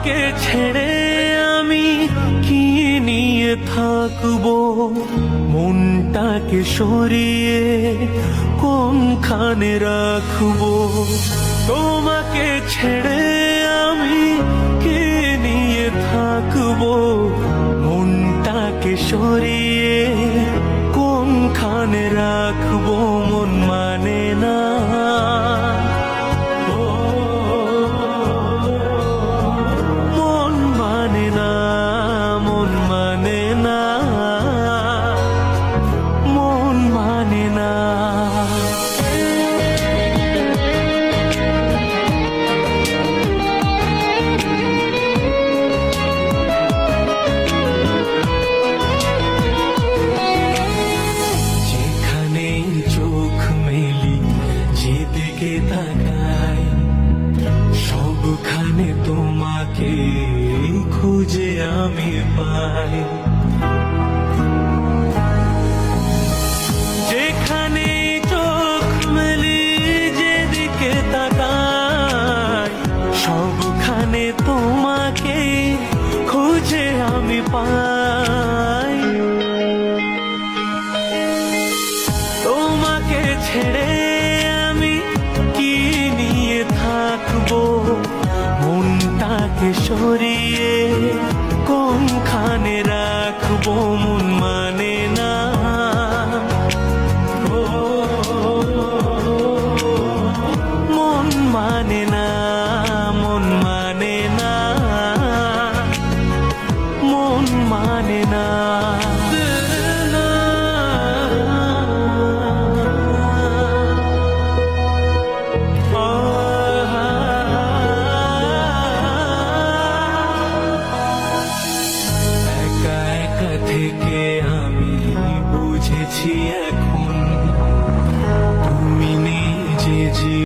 তোমাকে ছেড়ে আমি কি নিয়ে থাকবো, মনটাকে সরিয়ে কোনখানে রাখবো। তোমাকে ছেড়ে আমি কি নিয়ে থাকবো, মনটাকে সরিয়ে কোনখানে রাখবো। মন মানে না, মন মানে না, মন মানে না, মন মানে না। যেখানেই চোখ মেলি, যেদিকে তাকাই, সবখানে তোমাকে খুঁজে আমি পাই। যেখানে চোখ মেলি, যেদিকে তাকাই, সবখানে তোমাকে খুঁজে আমি পাই। তোমাকে ছেড়ে আমি কি নিয়ে থাকবো, মনটাকে সরিয়ে কোনখানে রাখবো। মন মানে না, ও মন মানে না, মন মানে না, মন মানে না। একা একা থেকে আমি বুঝেছি এখন